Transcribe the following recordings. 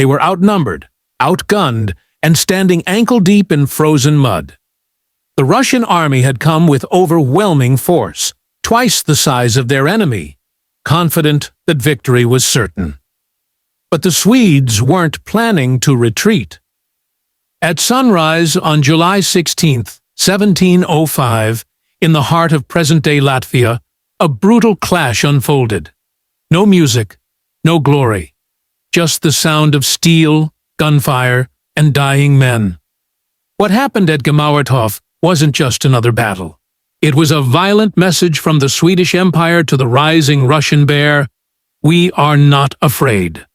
They were outnumbered, outgunned, and standing ankle-deep in frozen mud. The Russian army had come with overwhelming force, twice the size of their enemy, confident that victory was certain. But the Swedes weren't planning to retreat. At sunrise on July 16, 1705, in the heart of present-day Latvia, a brutal clash unfolded. No music, no glory, just the sound of steel, gunfire, and dying men. What happened at Gemauerthof wasn't just another battle. It was a violent message from the Swedish Empire to the rising Russian bear: we are not afraid.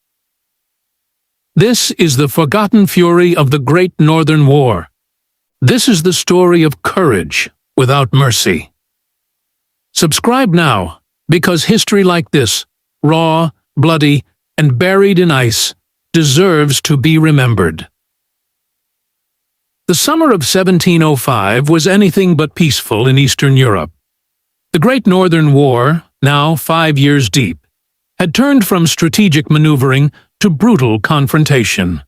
This is the forgotten fury of the Great Northern War. This is the story of courage without mercy. Subscribe now, because history like this, raw, bloody, and buried in ice, deserves to be remembered. The summer of 1705 was anything but peaceful in Eastern Europe. The Great Northern War, now 5 years deep, had turned from strategic maneuvering to brutal confrontation.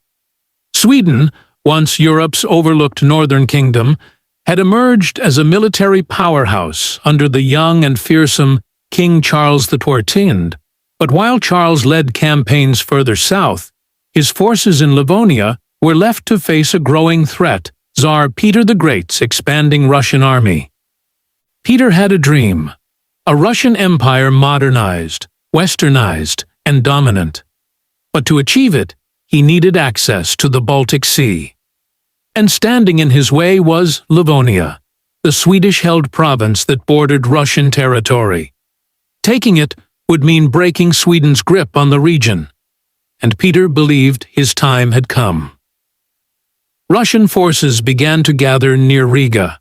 Sweden, once Europe's overlooked northern kingdom, had emerged as a military powerhouse under the young and fearsome King Charles XIV. But while Charles led campaigns further south, his forces in Livonia were left to face a growing threat: Tsar Peter the Great's expanding Russian army. Peter had a dream: a Russian empire modernized, westernized, and dominant. But to achieve it, he needed access to the Baltic Sea. And standing in his way was Livonia, the Swedish-held province that bordered Russian territory. Taking it would mean breaking Sweden's grip on the region, and Peter believed his time had come. Russian forces began to gather near Riga.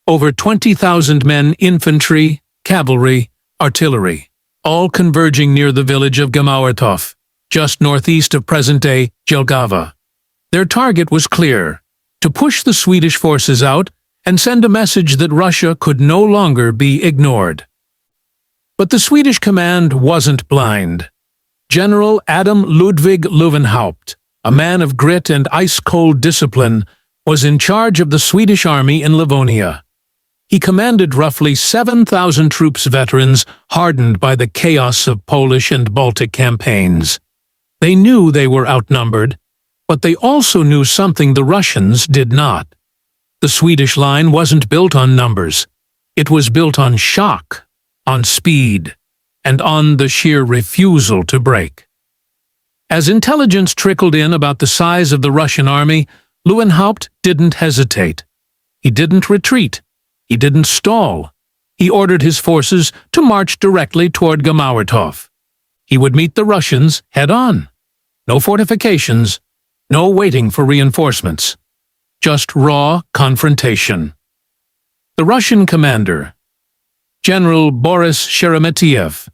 Over 20,000 men, infantry, cavalry, artillery, all converging near the village of Gemauerthof, just northeast of present-day Jelgava. Their target was clear: to push the Swedish forces out and send a message that Russia could no longer be ignored. But the Swedish command wasn't blind. General Adam Ludwig Lewenhaupt, a man of grit and ice-cold discipline, was in charge of the Swedish army in Livonia. He commanded roughly 7,000 troops veterans hardened by the chaos of Polish and Baltic campaigns. They knew they were outnumbered, but they also knew something the Russians did not. The Swedish line wasn't built on numbers. It was built on shock, on speed, and on the sheer refusal to break. As intelligence trickled in about the size of the Russian army, Lewenhaupt didn't hesitate. He didn't retreat. He didn't stall. He ordered his forces to march directly toward Gemauerthof. He would meet the Russians head-on. No fortifications, no waiting for reinforcements. Just raw confrontation. The Russian commander, General Boris Sheremetyev,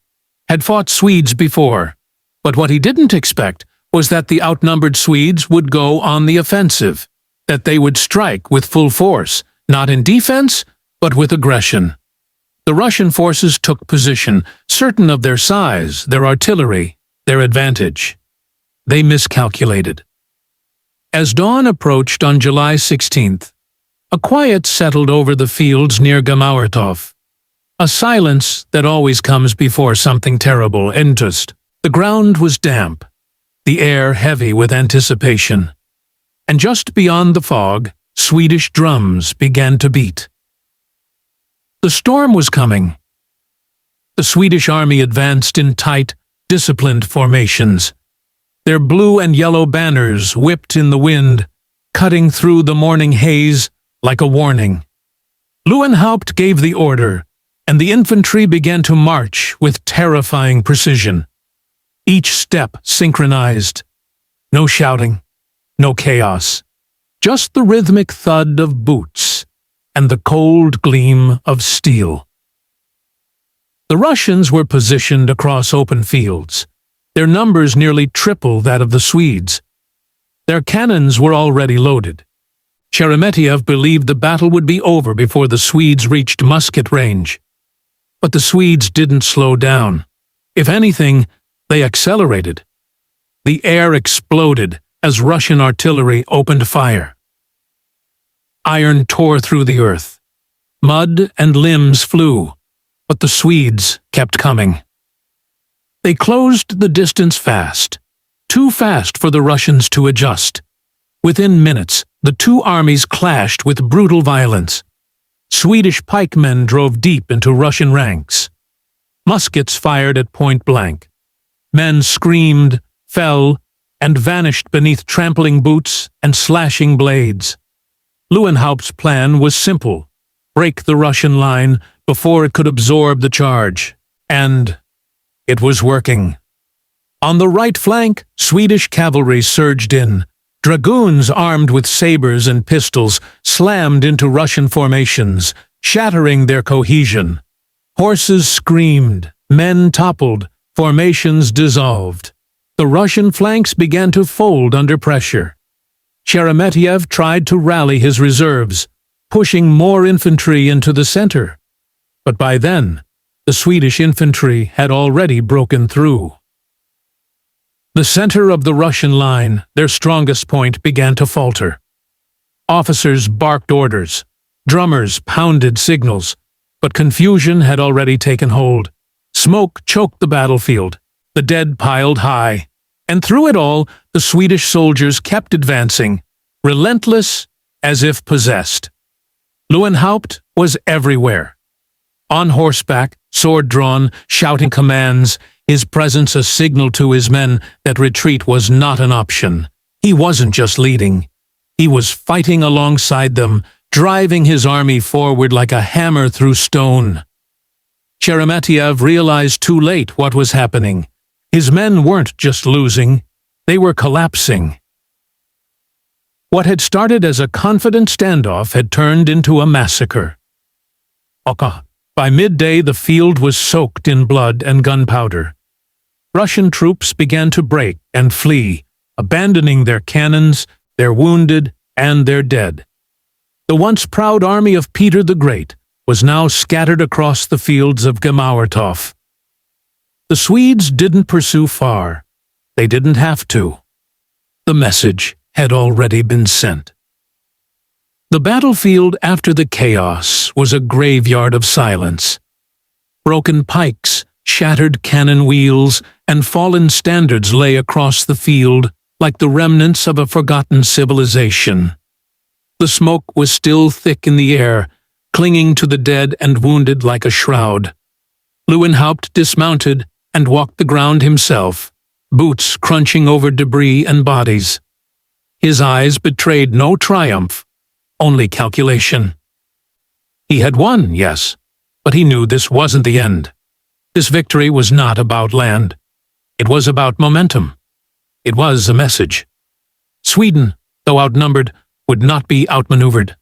had fought Swedes before, but what he didn't expect was that the outnumbered Swedes would go on the offensive, that they would strike with full force, not in defense, but with aggression. The Russian forces took position, certain of their size, their artillery, their advantage. They miscalculated. As dawn approached on July 16th, a quiet settled over the fields near Gemauerthof, a silence that always comes before something terrible enters. The ground was damp, the air heavy with anticipation, and just beyond the fog, Swedish drums began to beat. The storm was coming. The Swedish army advanced in tight, disciplined formations. Their blue and yellow banners whipped in the wind, cutting through the morning haze like a warning. Lewenhaupt gave the order, and the infantry began to march with terrifying precision. Each step synchronized. No shouting, no chaos. Just the rhythmic thud of boots and the cold gleam of steel. The Russians were positioned across open fields, their numbers nearly triple that of the Swedes. Their cannons were already loaded. Sheremetyev believed the battle would be over before the Swedes reached musket range. But the Swedes didn't slow down. If anything, they accelerated. The air exploded as Russian artillery opened fire. Iron tore through the earth. Mud and limbs flew, but the Swedes kept coming. They closed the distance fast, too fast for the Russians to adjust. Within minutes, the two armies clashed with brutal violence. Swedish pikemen drove deep into Russian ranks. Muskets fired at point blank. Men screamed, fell, and vanished beneath trampling boots and slashing blades. Lewenhaupt's plan was simple: break the Russian line before it could absorb the charge. And it was working. On the right flank, Swedish cavalry surged in. Dragoons armed with sabers and pistols slammed into Russian formations, shattering their cohesion. Horses screamed, men toppled, formations dissolved. The Russian flanks began to fold under pressure. Sheremetyev tried to rally his reserves, pushing more infantry into the center. But by then, the Swedish infantry had already broken through. The center of the Russian line, their strongest point, began to falter. Officers barked orders. Drummers pounded signals. But confusion had already taken hold. Smoke choked the battlefield. The dead piled high. And through it all, the Swedish soldiers kept advancing, relentless as if possessed. Lewenhaupt was everywhere. On horseback, sword drawn, shouting commands, his presence a signal to his men that retreat was not an option. He wasn't just leading. He was fighting alongside them, driving his army forward like a hammer through stone. Sheremetyev realized too late what was happening. His men weren't just losing, they were collapsing. What had started as a confident standoff had turned into a massacre. By midday, the field was soaked in blood and gunpowder. Russian troops began to break and flee, abandoning their cannons, their wounded, and their dead. The once proud army of Peter the Great was now scattered across the fields of Gemauerthof. The Swedes didn't pursue far. They didn't have to. The message had already been sent. The battlefield after the chaos was a graveyard of silence. Broken pikes, shattered cannon wheels, and fallen standards lay across the field like the remnants of a forgotten civilization. The smoke was still thick in the air, clinging to the dead and wounded like a shroud. Lewenhaupt dismounted and walked the ground himself, boots crunching over debris and bodies. His eyes betrayed no triumph, only calculation. He had won, yes, but he knew this wasn't the end. This victory was not about land. It was about momentum. It was a message. Sweden, though outnumbered, would not be outmaneuvered.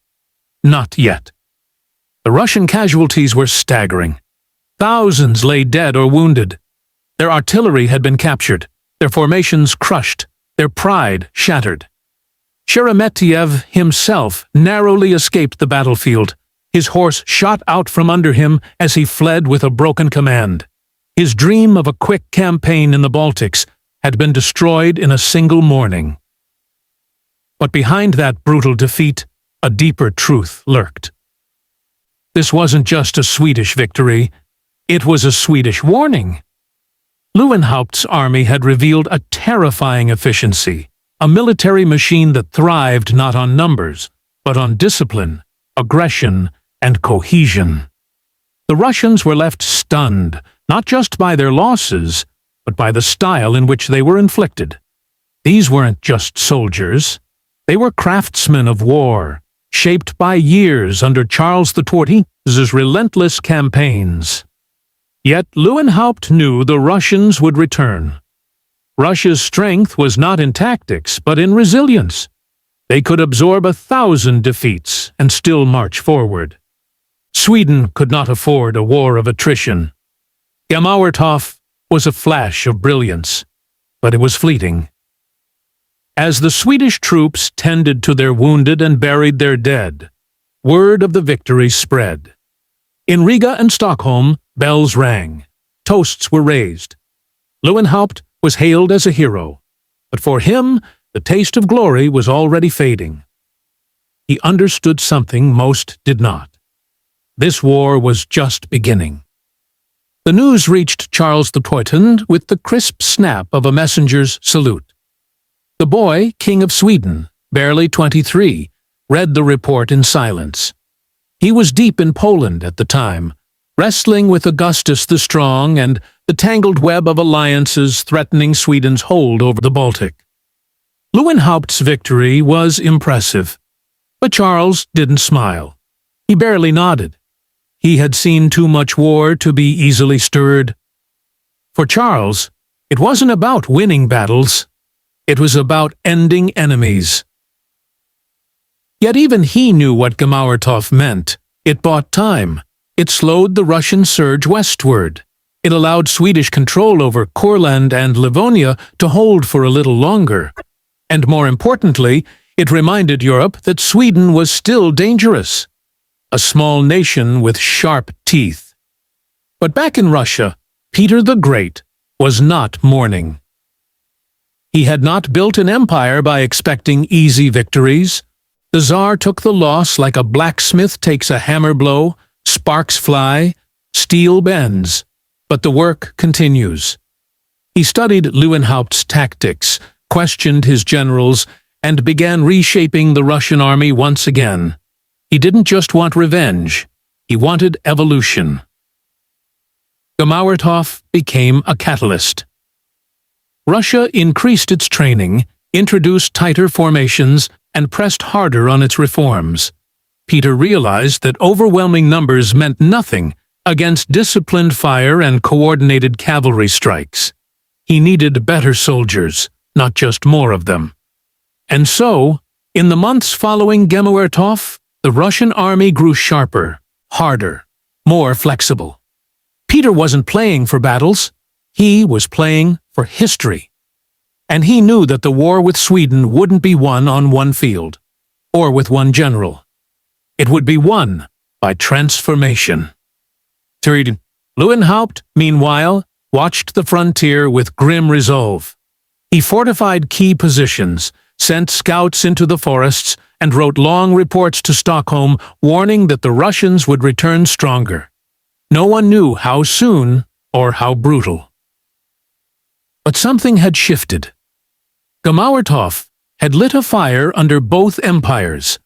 Not yet. The Russian casualties were staggering. Thousands lay dead or wounded. Their artillery had been captured, their formations crushed, their pride shattered. Sheremetyev himself narrowly escaped the battlefield. His horse shot out from under him as he fled with a broken command. His dream of a quick campaign in the Baltics had been destroyed in a single morning. But behind that brutal defeat, a deeper truth lurked. This wasn't just a Swedish victory, it was a Swedish warning. Lewenhaupt's army had revealed a terrifying efficiency, a military machine that thrived not on numbers, but on discipline, aggression, and cohesion. The Russians were left stunned, not just by their losses, but by the style in which they were inflicted. These weren't just soldiers. They were craftsmen of war, shaped by years under Charles XIV's relentless campaigns. Yet Lewenhaupt knew the Russians would return. Russia's strength was not in tactics, but in resilience. They could absorb 1,000 defeats and still march forward. Sweden could not afford a war of attrition. Gemauerthof was a flash of brilliance, but it was fleeting. As the Swedish troops tended to their wounded and buried their dead, word of the victory spread. In Riga and Stockholm, bells rang. Toasts were raised. Lewenhaupt was hailed as a hero. But for him, the taste of glory was already fading. He understood something most did not. This war was just beginning. The news reached Charles the Poiton with the crisp snap of a messenger's salute. The boy, King of Sweden, barely 23, read the report in silence. He was deep in Poland at the time, wrestling with Augustus the Strong and the tangled web of alliances threatening Sweden's hold over the Baltic. Lewenhaupt's victory was impressive, but Charles didn't smile. He barely nodded. He had seen too much war to be easily stirred. For Charles, it wasn't about winning battles. It was about ending enemies. Yet even he knew what Gemauerthof meant. It bought time. It slowed the Russian surge westward. It allowed Swedish control over Courland and Livonia to hold for a little longer. And more importantly, it reminded Europe that Sweden was still dangerous. A small nation with sharp teeth. But back in Russia, Peter the Great was not mourning. He had not built an empire by expecting easy victories. The Tsar took the loss like a blacksmith takes a hammer blow, sparks fly, steel bends, but the work continues. He studied Lewenhaupt's tactics, questioned his generals, and began reshaping the Russian army once again. He didn't just want revenge, he wanted evolution. Gemauerthof became a catalyst. Russia increased its training, introduced tighter formations, and pressed harder on its reforms. Peter realized that overwhelming numbers meant nothing against disciplined fire and coordinated cavalry strikes. He needed better soldiers, not just more of them. And so, in the months following Gemauerthof, the Russian army grew sharper, harder, more flexible. Peter wasn't playing for battles, he was playing for history. And he knew that the war with Sweden wouldn't be won on one field, or with one general. It would be won by transformation. Lewenhaupt, meanwhile, watched the frontier with grim resolve. He fortified key positions, sent scouts into the forests, and wrote long reports to Stockholm warning that the Russians would return stronger. No one knew how soon or how brutal. But something had shifted. Gemauerthof had lit a fire under both empires,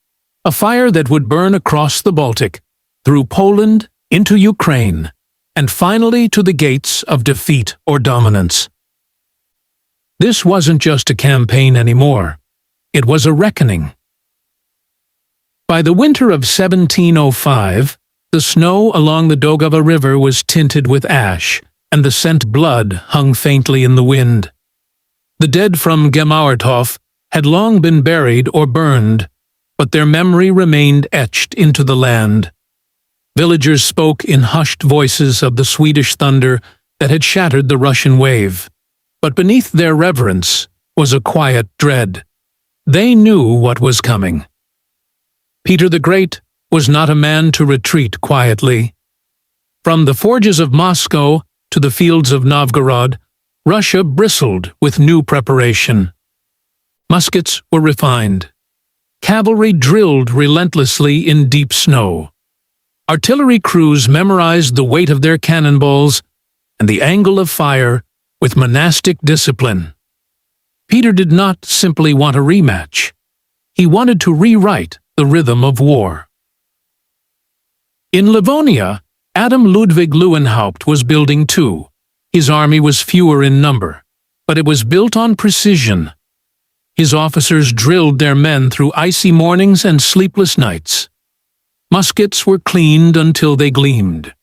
a fire that would burn across the Baltic, through Poland, into Ukraine, and finally to the gates of defeat or dominance. This wasn't just a campaign anymore. It was a reckoning. By the winter of 1705, the snow along the Daugava River was tinted with ash, and the scent blood hung faintly in the wind. The dead from Gemauerthof had long been buried or burned, but their memory remained etched into the land. Villagers spoke in hushed voices of the Swedish thunder that had shattered the Russian wave. But beneath their reverence was a quiet dread. They knew what was coming. Peter the Great was not a man to retreat quietly. From the forges of Moscow to the fields of Novgorod, Russia bristled with new preparation. Muskets were refined. Cavalry drilled relentlessly in deep snow. Artillery crews memorized the weight of their cannonballs and the angle of fire with monastic discipline. Peter did not simply want a rematch. He wanted to rewrite the rhythm of war. In Livonia, Adam Ludwig Lewenhaupt was building too. His army was fewer in number, but it was built on precision. His officers drilled their men through icy mornings and sleepless nights. Muskets were cleaned until they gleamed.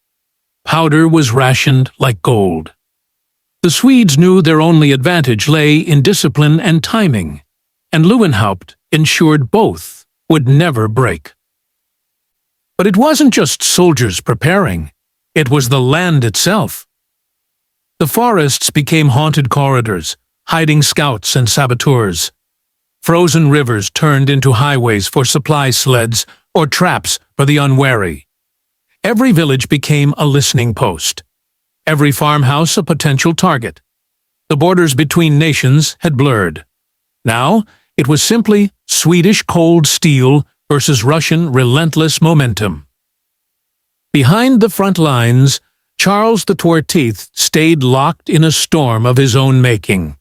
Powder was rationed like gold. The Swedes knew their only advantage lay in discipline and timing, and Lewenhaupt ensured both would never break. But it wasn't just soldiers preparing, it was the land itself. The forests became haunted corridors, hiding scouts and saboteurs. Frozen rivers turned into highways for supply sleds or traps for the unwary. Every village became a listening post. Every farmhouse a potential target. The borders between nations had blurred. Now, it was simply Swedish cold steel versus Russian relentless momentum. Behind the front lines, Charles XIV stayed locked in a storm of his own making.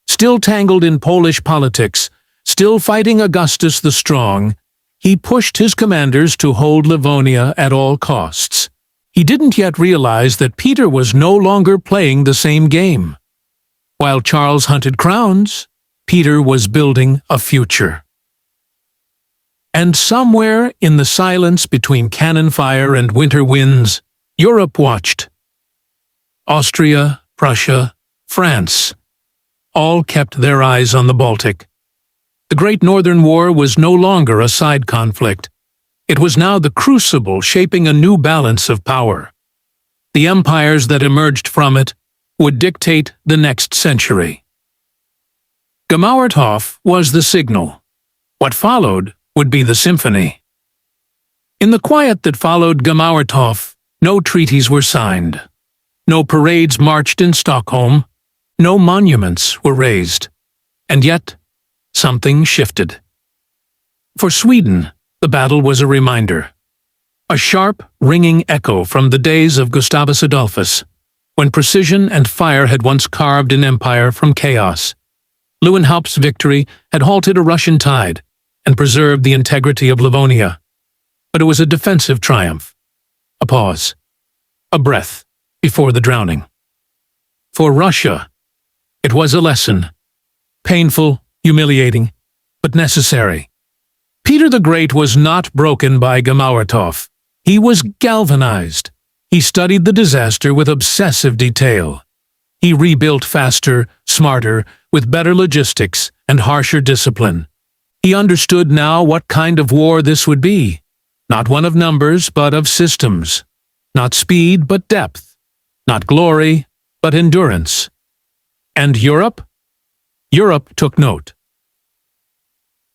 Still tangled in Polish politics, still fighting Augustus the Strong, he pushed his commanders to hold Livonia at all costs. He didn't yet realize that Peter was no longer playing the same game. While Charles hunted crowns, Peter was building a future. And somewhere in the silence between cannon fire and winter winds, Europe watched. Austria, Prussia, France, all kept their eyes on the Baltic. The Great Northern War was no longer a side conflict. It was now the crucible shaping a new balance of power. The empires that emerged from it would dictate the next century. Gemauerthof was the signal. What followed would be the symphony. In the quiet that followed Gemauerthof, no treaties were signed. No parades marched in Stockholm. No monuments were raised. And yet, something shifted. For Sweden, the battle was a reminder. A sharp, ringing echo from the days of Gustavus Adolphus, when precision and fire had once carved an empire from chaos. Lewenhaupt's victory had halted a Russian tide and preserved the integrity of Livonia. But it was a defensive triumph. A pause. A breath before the drowning. For Russia, it was a lesson. Painful, humiliating, but necessary. Peter the Great was not broken by Gemauerthof. He was galvanized. He studied the disaster with obsessive detail. He rebuilt faster, smarter, with better logistics and harsher discipline. He understood now what kind of war this would be. Not one of numbers, but of systems. Not speed, but depth. Not glory, but endurance. And Europe? Europe took note.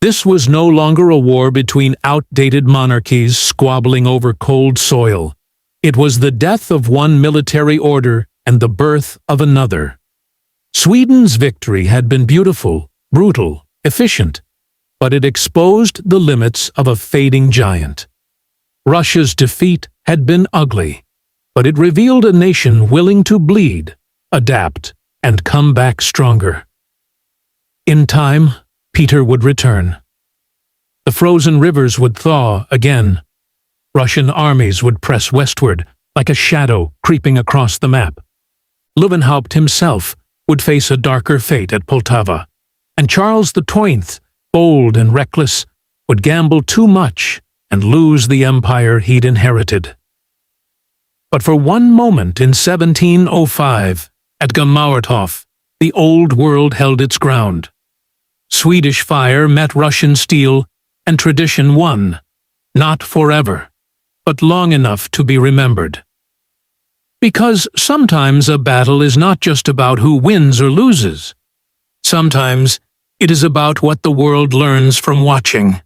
This was no longer a war between outdated monarchies squabbling over cold soil. It was the death of one military order and the birth of another. Sweden's victory had been beautiful, brutal, efficient, but it exposed the limits of a fading giant. Russia's defeat had been ugly, but it revealed a nation willing to bleed, adapt, and come back stronger. In time, Peter would return. The frozen rivers would thaw again. Russian armies would press westward, like a shadow creeping across the map. Lewenhaupt himself would face a darker fate at Poltava, and Charles XII, bold and reckless, would gamble too much and lose the empire he'd inherited. But for one moment in 1705, at Gemauerthof, the old world held its ground. Swedish fire met Russian steel, and tradition won, not forever, but long enough to be remembered. Because sometimes a battle is not just about who wins or loses. Sometimes it is about what the world learns from watching.